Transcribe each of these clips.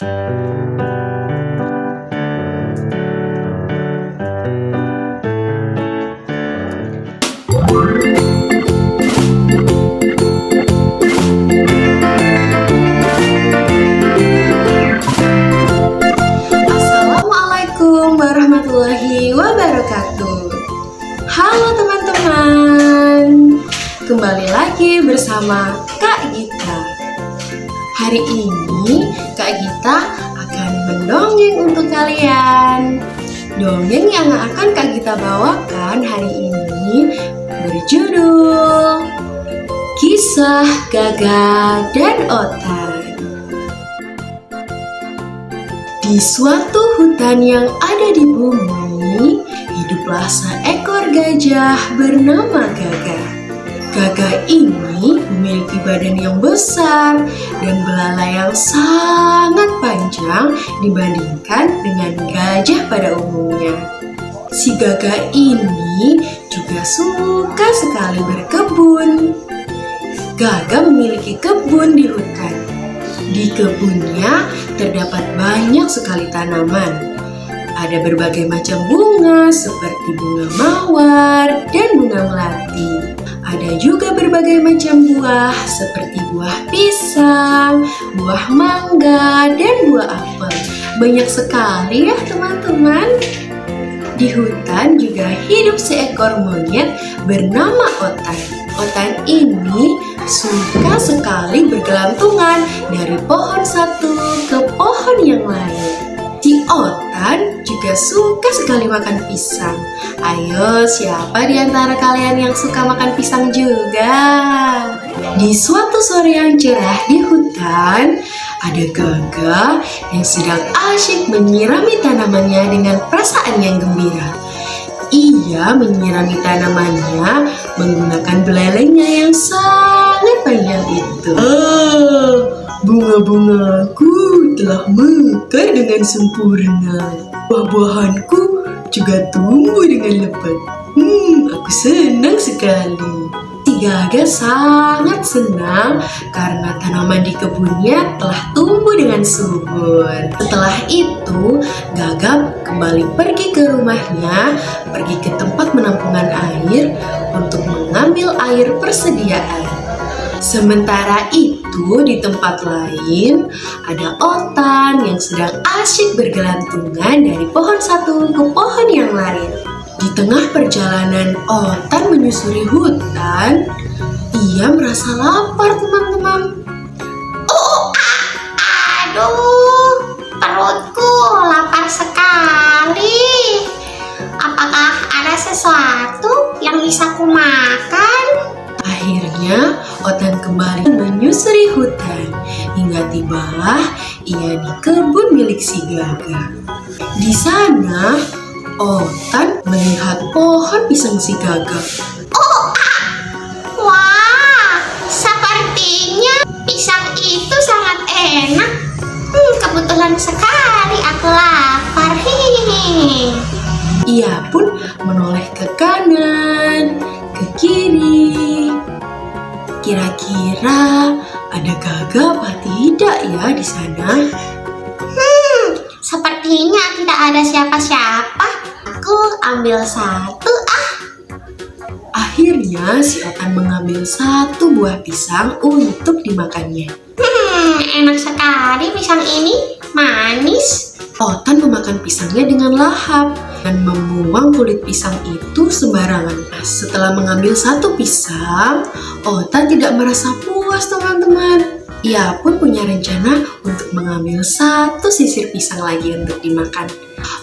Assalamualaikum warahmatullahi wabarakatuh. Halo teman-teman, kembali lagi bersama Kak Gita. Hari ini Kak Gita akan mendongeng untuk kalian. Dongeng yang akan Kak Gita bawakan hari ini berjudul Kisah Gagak dan Otan. Di suatu hutan yang ada di bumi, hiduplah seekor gajah bernama Gagak. Gagak ini memiliki badan yang besar dan belalai yang sangat panjang dibandingkan dengan gajah pada umumnya. Si Gagak ini juga suka sekali berkebun. Gagak memiliki kebun di hutan. Di kebunnya terdapat banyak sekali tanaman. Ada berbagai macam bunga seperti bunga mawar dan bunga melati. Ada juga berbagai macam buah seperti buah pisang, buah mangga, dan buah apel. Banyak sekali ya teman-teman. Di hutan juga hidup seekor monyet bernama Otan. Otan ini suka sekali bergelantungan dari pohon satu ke pohon yang lain. Si Otan juga suka sekali makan pisang. Ayo, siapa di antara kalian yang suka makan pisang juga? Di suatu sore yang cerah di hutan, ada Gagak yang sedang asyik menyirami tanamannya dengan perasaan yang gembira. Ia menyirami tanamannya menggunakan belalainya yang sangat panjang itu. Bunga-bungaku telah mekar dengan sempurna. Buah-buahanku juga tumbuh dengan lebat. Aku senang sekali. Si Gagak sangat senang karena tanaman di kebunnya telah tumbuh dengan subur. Setelah itu, Gagak kembali pergi ke rumahnya, pergi ke tempat penampungan air untuk mengambil air persediaan. Sementara itu, di tempat lain ada Otan yang sedang asyik bergelantungan dari pohon satu ke pohon yang lain. Di tengah perjalanan Otan menyusuri hutan, ia merasa lapar, teman-teman. Aduh, perutku lapar sekali. Apakah ada sesuatu yang bisa kumakan? Akhirnya, Otan kembali menyusuri hutan hingga tibalah ia di kebun milik si Gagak. Di sana, Otan melihat pohon pisang si Gagak. Wah, sepertinya pisang itu sangat enak. Kebetulan sekali aku lapar. Hihihi. Ia pun menoleh ke kanan, ke kiri. Kira-kira ada Gagak apa tidak ya di sana? Sepertinya tidak ada siapa-siapa. Aku ambil satu. Akhirnya si Otan mengambil satu buah pisang untuk dimakannya. Enak sekali pisang ini, manis. Otan memakan pisangnya dengan lahap dan membuang kulit pisang itu sembarangan. Setelah mengambil satu pisang, Otan tidak merasa puas, teman-teman. Ia pun punya rencana untuk mengambil satu sisir pisang lagi untuk dimakan.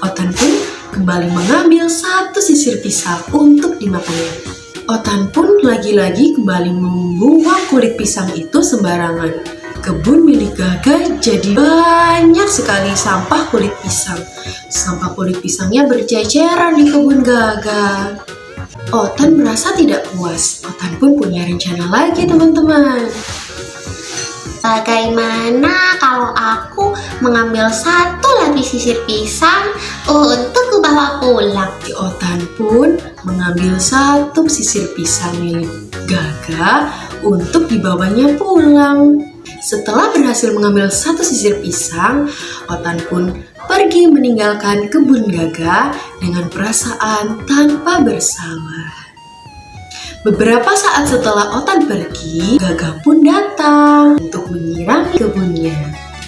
Otan pun kembali mengambil satu sisir pisang untuk dimakannya. Otan pun lagi-lagi kembali membuang kulit pisang itu sembarangan. Kebun milik Gagak jadi banyak sekali sampah kulit pisang. Sampah kulit pisangnya berceceran di kebun Gagak. Otan merasa tidak puas. Otan pun punya rencana lagi, teman-teman. Bagaimana kalau aku mengambil satu lagi sisir pisang untuk kubawa pulang? Si Otan pun mengambil satu sisir pisang milik Gagak untuk dibawanya pulang. Setelah berhasil mengambil satu sisir pisang, Otan pun pergi meninggalkan kebun Gagah dengan perasaan tanpa bersalah. Beberapa saat setelah Otan pergi, Gagah pun datang untuk menyirami kebunnya.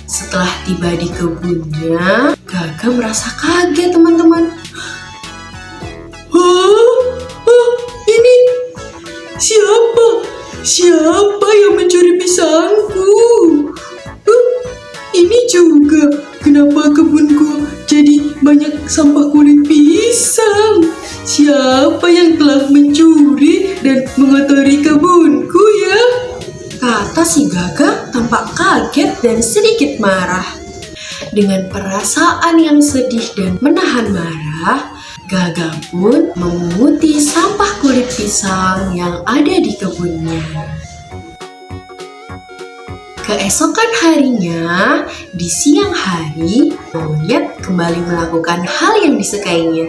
Setelah tiba di kebunnya, Gagah merasa kaget, teman-teman. Ini siapa? Siapa yang mencuri pisangku? Ini juga, kenapa kebunku jadi banyak sampah kulit pisang? Siapa yang telah mencuri dan mengotori kebunku ya? Kata si Gagah tampak kaget dan sedikit marah. Dengan perasaan yang sedih dan menahan marah, Gagah pun memunguti sampah kulit pisang yang ada di kebunnya. Keesokan harinya, di siang hari, monyet kembali melakukan hal yang disukainya.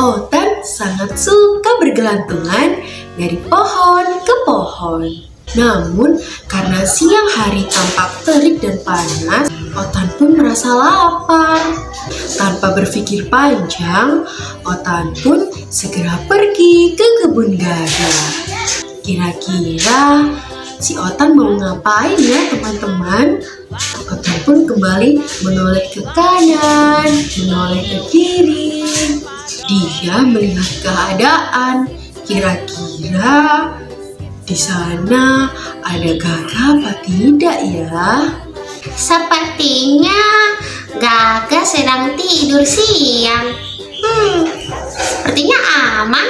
Otan sangat suka bergelantungan dari pohon ke pohon. Namun, karena siang hari tampak terik dan panas, Otan pun merasa lapar. Tanpa berpikir panjang, Otan pun segera pergi ke kebun Gagah. Kira-kira si Otan mau ngapain ya, teman-teman? Otan pun kembali menoleh ke kanan, menoleh ke kiri. Dia melihat keadaan. Kira-kira di sana ada Gagah apa tidak ya? Sepertinya Gagah sedang tidur siang. Sepertinya aman.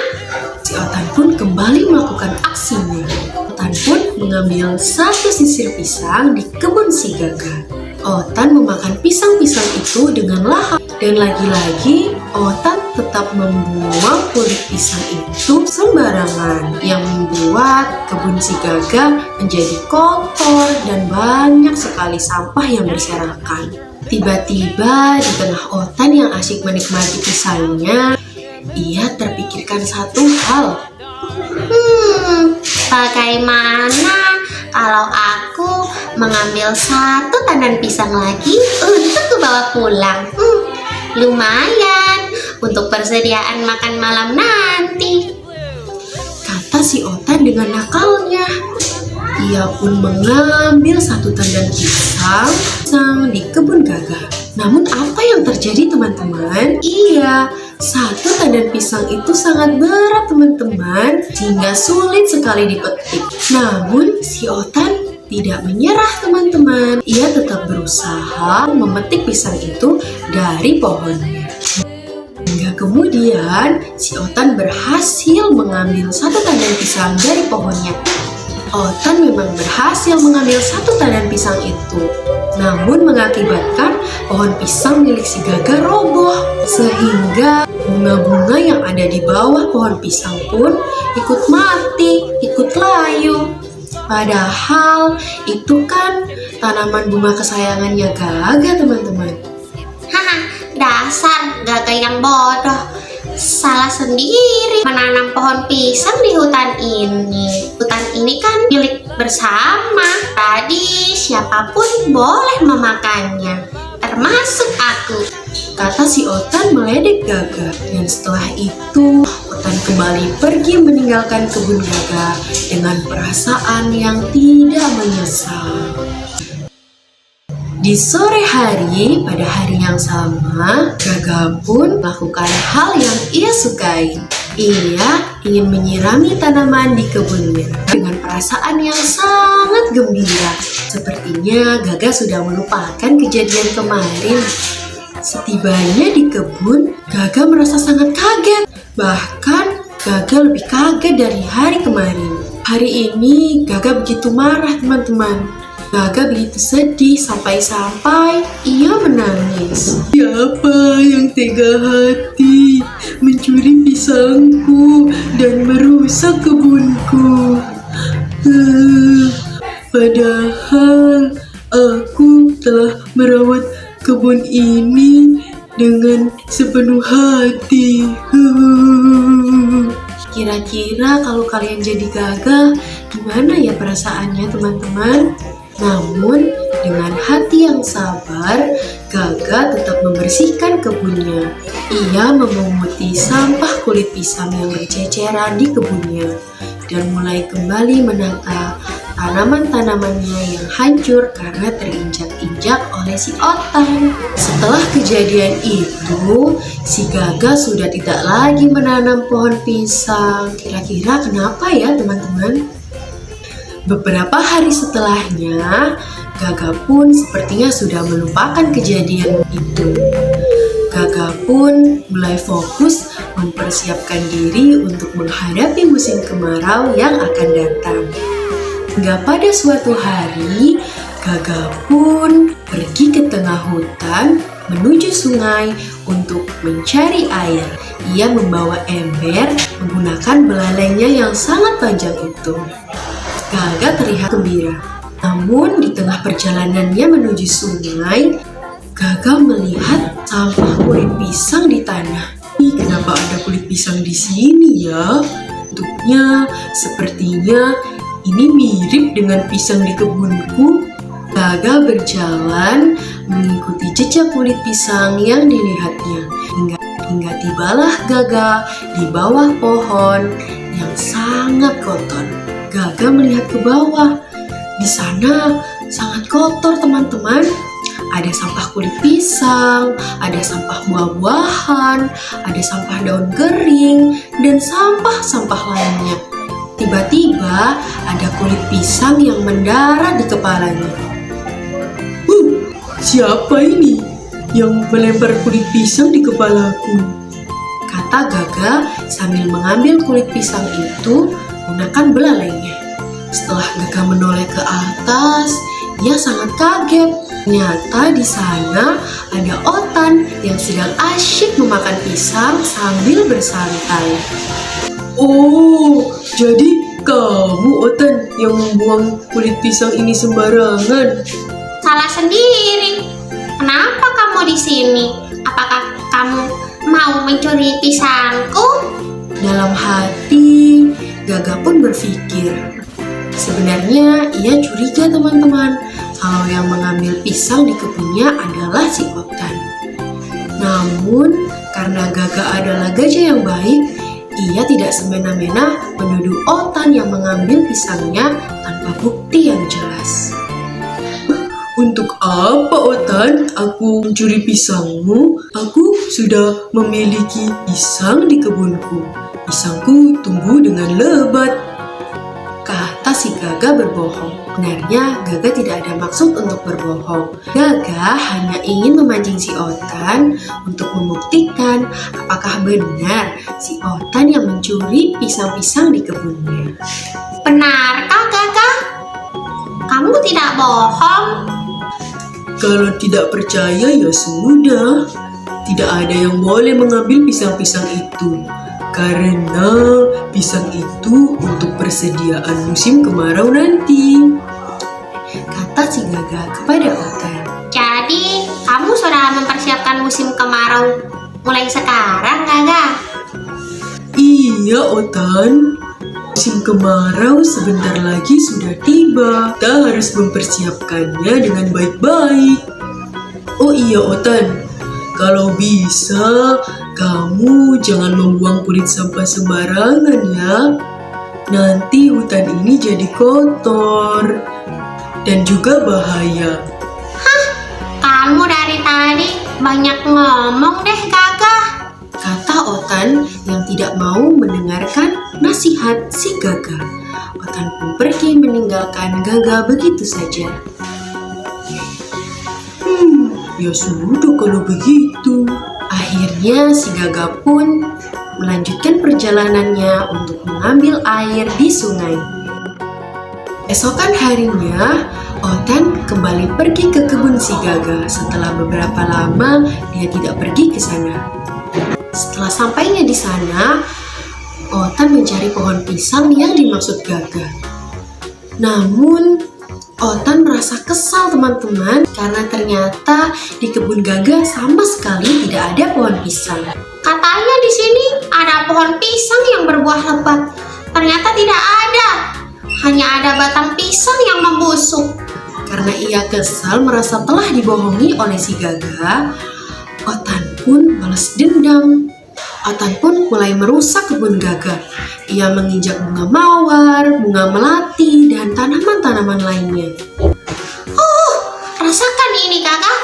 Si Otan pun kembali melakukan aksinya. Otan pun mengambil satu sisir pisang di kebun si Gagah. Otan memakan pisang-pisang itu dengan lahap. Dan lagi-lagi Otan tetap membuang kulit pisang itu sembarangan, yang membuat kebun si Gagah menjadi kotor dan banyak sekali sampah yang berserakan. Tiba-tiba di tengah Otan yang asyik menikmati pisangnya, ia terpikirkan satu hal. Bagaimana kalau aku mengambil satu tandan pisang lagi untuk kubawa pulang? Lumayan untuk persediaan makan malam nanti, kata si Otan dengan nakalnya. Ia pun mengambil satu tandan pisang di kebun Gagah. Namun apa yang terjadi, teman-teman? Iya, satu tandan pisang itu sangat berat, teman-teman, sehingga sulit sekali dipetik. Namun si Otan tidak menyerah, teman-teman. Ia tetap berusaha memetik pisang itu dari pohonnya. Hingga kemudian si Otan berhasil mengambil satu tandan pisang dari pohonnya. Otan memang berhasil mengambil satu tandan pisang itu, namun mengakibatkan pohon pisang milik si Gagah roboh, sehingga bunga-bunga yang ada di bawah pohon pisang pun ikut mati, ikut layu. Padahal itu kan tanaman bunga kesayangannya Gagah, teman-teman. Dasar Gagah yang bodoh. Salah sendiri menanam pohon pisang di hutan ini. Hutan ini kan milik bersama. Tadi siapapun boleh memakannya, termasuk aku, kata si Otan meledek Gagah. Dan setelah itu Otan kembali pergi meninggalkan kebun Gagah dengan perasaan yang tidak menyesal. Di sore hari, pada hari yang sama, Gagah pun melakukan hal yang ia sukai. Ia ingin menyirami tanaman di kebunnya dengan perasaan yang sangat gembira. Sepertinya Gagah sudah melupakan kejadian kemarin. Setibanya di kebun, Gagah merasa sangat kaget. Bahkan Gagah lebih kaget dari hari kemarin. Hari ini Gagah begitu marah, teman-teman. Gagah begitu sedih sampai-sampai ia menangis. Siapa yang tega hati mencuri pisangku dan merusak kebunku? Padahal aku telah merawat kebun ini dengan sepenuh hati. Kira-kira kalau kalian jadi Gagah, gimana ya perasaannya, teman-teman? Namun, dengan hati yang sabar, Gaga tetap membersihkan kebunnya. Ia memunguti sampah kulit pisang yang berceceran di kebunnya dan mulai kembali menata tanaman-tanamannya yang hancur karena terinjak-injak oleh si Otan. Setelah kejadian itu, si Gaga sudah tidak lagi menanam pohon pisang. Kira-kira kenapa ya teman-teman? Beberapa hari setelahnya, Gaga pun sepertinya sudah melupakan kejadian itu. Gaga pun mulai fokus mempersiapkan diri untuk menghadapi musim kemarau yang akan datang. Hingga pada suatu hari, Gaga pun pergi ke tengah hutan menuju sungai untuk mencari air. Ia membawa ember menggunakan belalainya yang sangat panjang itu. Gaga terlihat gembira. Namun di tengah perjalanannya menuju sungai, Gaga melihat sampah kulit pisang di tanah. Kenapa ada kulit pisang di sini ya? Bentuknya sepertinya ini mirip dengan pisang di kebunku. Gaga berjalan mengikuti jejak kulit pisang yang dilihatnya. Hingga tibalah Gaga di bawah pohon yang sangat kotor. Gaga melihat ke bawah. Di sana sangat kotor teman-teman. Ada sampah kulit pisang, ada sampah buah-buahan, ada sampah daun kering, dan sampah-sampah lainnya. Tiba-tiba ada kulit pisang yang mendarat di kepalanya. Siapa ini yang melempar kulit pisang di kepalaku? Kata Gaga sambil mengambil kulit pisang itu menggunakan belalainya. Setelah Gaga menoleh ke atas, ia sangat kaget. Ternyata di sana ada Otan yang sedang asyik memakan pisang sambil bersantai. Oh, jadi kamu Otan yang membuang kulit pisang ini sembarangan? Salah sendiri. Kenapa kamu di sini? Apakah kamu mau mencuri pisangku? Dalam hati, Gaga pun berpikir. Sebenarnya ia curiga teman-teman kalau yang mengambil pisang di kebunnya adalah si Otan. Namun karena Gaga adalah gajah yang baik, ia tidak semena-mena menuduh Otan yang mengambil pisangnya tanpa bukti yang jelas. Untuk apa Otan aku mencuri pisangmu? Aku sudah memiliki pisang di kebunku. Pisangku tumbuh dengan lebat. Kata si Gaga berbohong. Sebenarnya Gaga tidak ada maksud untuk berbohong. Gaga hanya ingin memancing si Otan untuk membuktikan apakah benar si Otan yang mencuri pisang-pisang di kebunnya. Benarkah Gaga? Kamu tidak bohong? Kalau tidak percaya ya sudah. Tidak ada yang boleh mengambil pisang-pisang itu. Karena pisang itu untuk persediaan musim kemarau nanti. Kata si Gaga kepada Otan. Jadi, kamu sudah mempersiapkan musim kemarau mulai sekarang, Gaga? Iya, Otan. Musim kemarau sebentar lagi sudah tiba. Kita harus mempersiapkannya dengan baik-baik. Oh iya, Otan. Kalau bisa, kamu jangan membuang kulit sampah sembarangan ya. Nanti hutan ini jadi kotor dan juga bahaya. Kamu dari tadi banyak ngomong deh, Gaga. Kata Otan yang tidak mau mendengarkan nasihat si Gaga. Otan pun pergi meninggalkan Gaga begitu saja. Ya sudah kalau begitu. Akhirnya si Gaga pun melanjutkan perjalanannya untuk mengambil air di sungai. Esokan harinya, Otan kembali pergi ke kebun si Gaga. Setelah beberapa lama, dia tidak pergi ke sana. Setelah sampainya di sana, Otan mencari pohon pisang yang dimaksud Gaga. Namun, Otan merasa kesal teman-teman karena ternyata di kebun Gaga sama sekali tidak ada pohon pisang. Katanya di sini ada pohon pisang yang berbuah lebat. Ternyata tidak ada. Hanya ada batang pisang yang membusuk. Karena ia kesal merasa telah dibohongi oleh si Gagak, Otan pun balas dendam. Otan pun mulai merusak kebun Gagak. Ia menginjak bunga mawar, bunga melati, dan tanaman-tanaman lainnya. Rasakan ini, Kakak.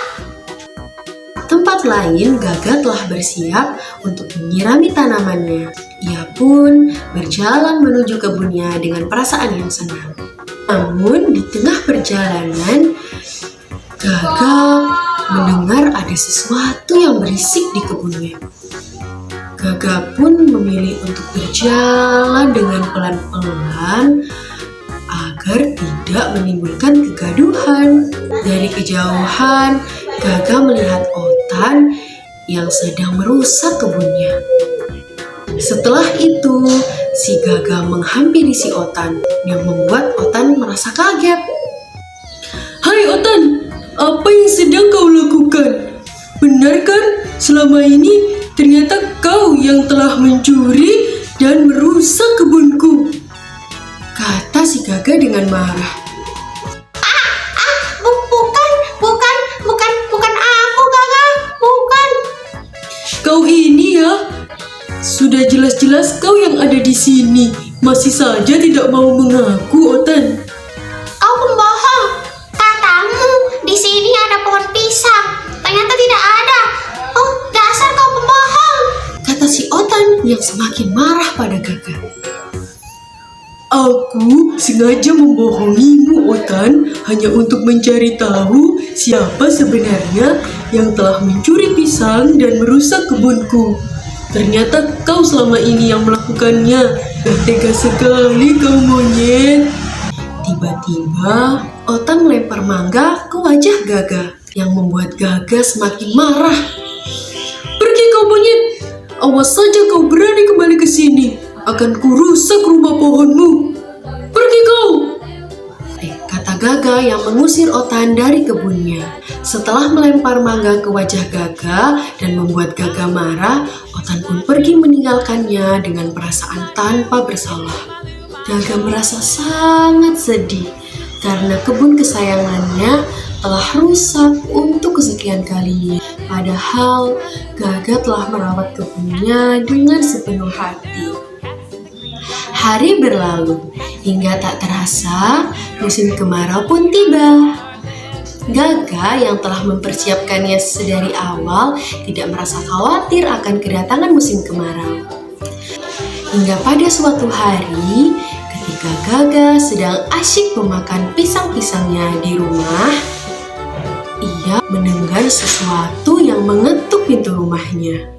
Tempat lain, Gagak telah bersiap untuk menyirami tanamannya. Ia pun berjalan menuju kebunnya dengan perasaan yang senang. Namun, di tengah perjalanan, Gagak mendengar ada sesuatu yang berisik di kebunnya. Gagak pun memilih untuk berjalan dengan pelan-pelan agar tidak menimbulkan kegaduhan. Dari kejauhan, Gagak melihat Otan yang sedang merusak kebunnya. Setelah itu, si Gagak menghampiri si Otan yang membuat Otan merasa kaget. "Hai Otan, apa yang sedang kau lakukan? Benar kan selama ini ternyata kau yang telah mencuri dan merusak kebunku?" kata si Gagak dengan marah. Bukan aku, Kakak. Bukan. "Kau ini ya, sudah jelas-jelas kau yang ada di sini, masih saja tidak mau mengaku, Otan." Kau pembohong. Katamu di sini ada pohon pisang. Ternyata tidak ada. Oh, dasar kau pembohong, kata si Otan yang semakin marah pada Gagak. "Aku sengaja membohongimu, Otan, hanya untuk mencari tahu siapa sebenarnya yang telah mencuri pisang dan merusak kebunku. Ternyata kau selama ini yang melakukannya. Tega sekali kau, monyet." Tiba-tiba, Otan melempar mangga ke wajah Gagak yang membuat Gagak semakin marah. "Pergi kau, monyet! Awas saja kau berani kembali ke sini. Akan kurusak rumah pohonmu. Pergi kau!" kata Gagak yang mengusir Otan dari kebunnya. Setelah melempar mangga ke wajah Gagak dan membuat Gagak marah, Otan pun pergi meninggalkannya dengan perasaan tanpa bersalah. Gagak merasa sangat sedih karena kebun kesayangannya telah rusak untuk kesekian kalinya. Padahal Gagak telah merawat kebunnya dengan sepenuh hati. Hari berlalu, hingga tak terasa musim kemarau pun tiba. Gagak yang telah mempersiapkannya sedari awal tidak merasa khawatir akan kedatangan musim kemarau. Hingga pada suatu hari, ketika Gagak sedang asyik memakan pisang-pisangnya di rumah, ia mendengar sesuatu yang mengetuk pintu rumahnya.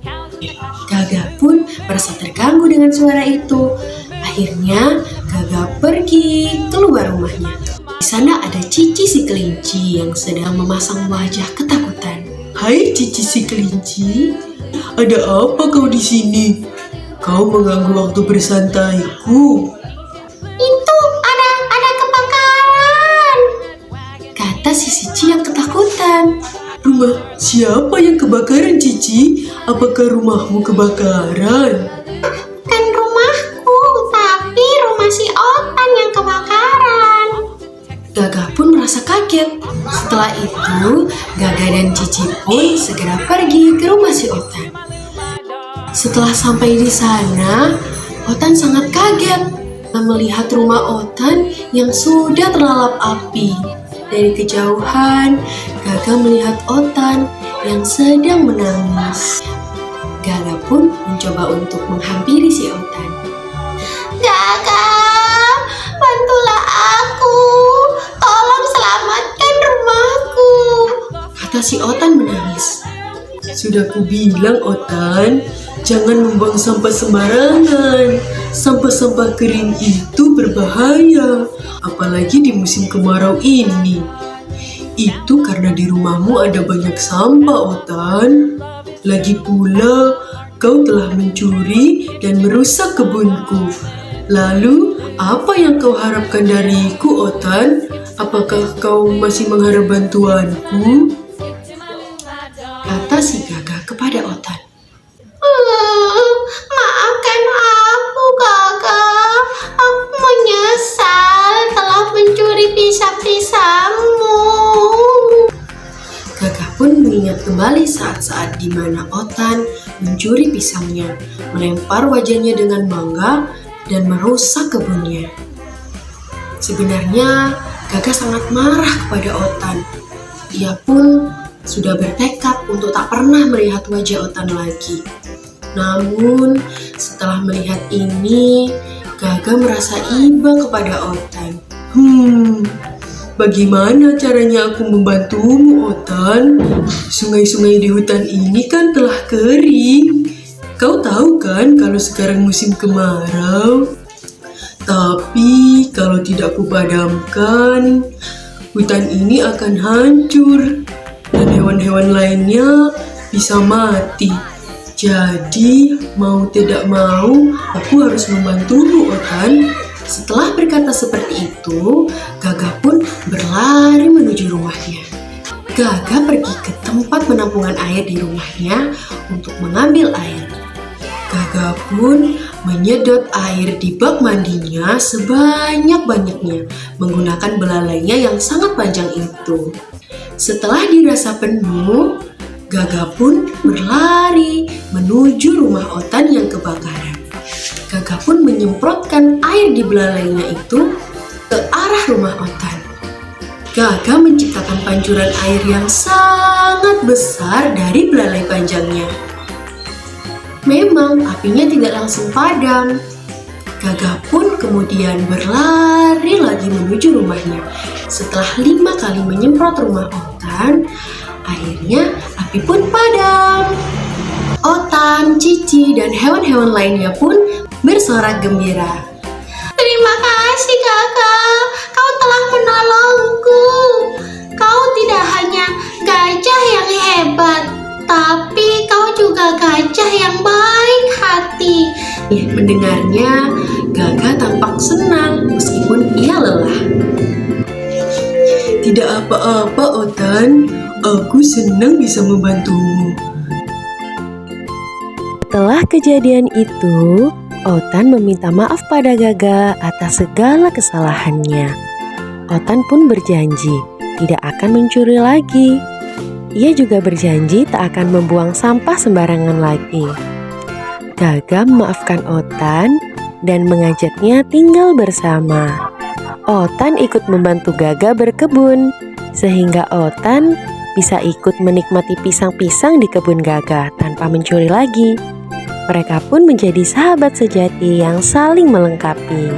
Gagak pun merasa terganggu dengan suara itu. Akhirnya Gagak pergi keluar rumahnya. Di sana ada Cici si kelinci yang sedang memasang wajah ketakutan. "Hai Cici si kelinci, ada apa kau di sini? Kau mengganggu waktu bersantaiku." Itu ada kebakaran, kata si Cici yang ketakutan. "Rumah siapa yang kebakaran, Cici? Apakah rumahmu kebakaran?" Kan rumahku, tapi rumah si Otan yang kebakaran. Gagak pun merasa kaget. Setelah itu, Gagak dan Cici pun segera pergi ke rumah si Otan. Setelah sampai di sana, Otan sangat kaget melihat rumah Otan yang sudah terlalap api. Dari kejauhan, Gagak melihat Otan yang sedang menangis. Gagak pun mencoba untuk menghampiri si Otan. Gagak, bantulah aku. Tolong selamatkan rumahku, kata si Otan menangis. "Sudah kubilang, Otan, jangan membuang sampah sembarangan. Sampah-sampah kering itu berbahaya, apalagi di musim kemarau ini. Itu karena di rumahmu ada banyak sampah, Otan. Lagi pula, kau telah mencuri dan merusak kebunku. Lalu, apa yang kau harapkan dariku, Otan? Apakah kau masih mengharap bantuanku?" kata si Gagak kepada Otan. Maafkan aku, Gagak. Aku menyesal telah mencuri pisang-pisangmu. kembali saat-saat di mana Otan mencuri pisangnya, melempar wajahnya dengan bangga, dan merusak kebunnya. Sebenarnya Gagak sangat marah kepada Otan. Ia pun sudah bertekad untuk tak pernah melihat wajah Otan lagi. Namun setelah melihat ini, Gagak merasa iba kepada Otan. Bagaimana caranya aku membantumu, Otan? Sungai-sungai di hutan ini kan telah kering. Kau tahu kan kalau sekarang musim kemarau? Tapi kalau tidak kupadamkan, hutan ini akan hancur dan hewan-hewan lainnya bisa mati. Jadi mau tidak mau aku harus membantumu, Otan. Setelah berkata seperti itu, Gagak pun berlari menuju rumahnya. Gagak pergi ke tempat penampungan air di rumahnya untuk mengambil air. Gagak pun menyedot air di bak mandinya sebanyak-banyaknya menggunakan belalainya yang sangat panjang itu. Setelah dirasa penuh, Gagak pun berlari menuju rumah Otan yang kebakaran. Gagak pun menyemprotkan air di belalainya itu ke arah rumah Otan. Gagak menciptakan pancuran air yang sangat besar dari belalai panjangnya. Memang apinya tidak langsung padam. Gagak pun kemudian berlari lagi menuju rumahnya. Setelah 5 kali menyemprot rumah Otan, akhirnya api pun padam. Otan, Cici, dan hewan-hewan lainnya pun bersorak gembira. Terima kasih Gagak, kau telah menolongku. Kau tidak hanya gajah yang hebat, tapi kau juga gajah yang baik hati. Mendengarnya, Gagak tampak senang meskipun ia lelah. Tidak apa-apa, Otan. Aku senang bisa membantumu. Setelah kejadian itu, Otan meminta maaf pada Gagak atas segala kesalahannya. Otan pun berjanji tidak akan mencuri lagi. Ia juga berjanji tak akan membuang sampah sembarangan lagi. Gagak memaafkan Otan dan mengajaknya tinggal bersama. Otan ikut membantu Gagak berkebun, sehingga Otan bisa ikut menikmati pisang-pisang di kebun Gagak tanpa mencuri lagi. Mereka pun menjadi sahabat sejati yang saling melengkapi.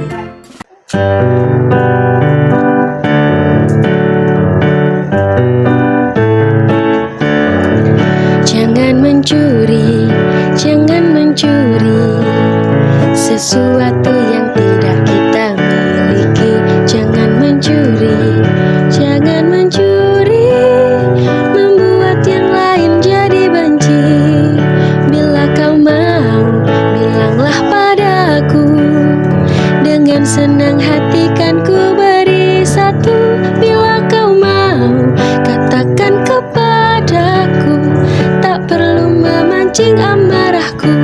Jangan mencuri, jangan mencuri sesuatu yang tidak kita miliki. Jangan mencuri, jangan mencuri, membuat yang lain jadi benci. Bila kau mau, bilanglah padaku, dengan senang hati kan ku beri satu. Bila kau mau, katakan kepadaku, tak perlu memancing amarahku.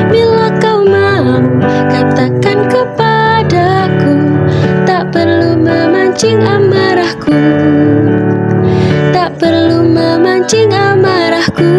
Bila kau mau, katakan kepadaku, tak perlu memancing amarahku. Tak perlu memancing amarahku.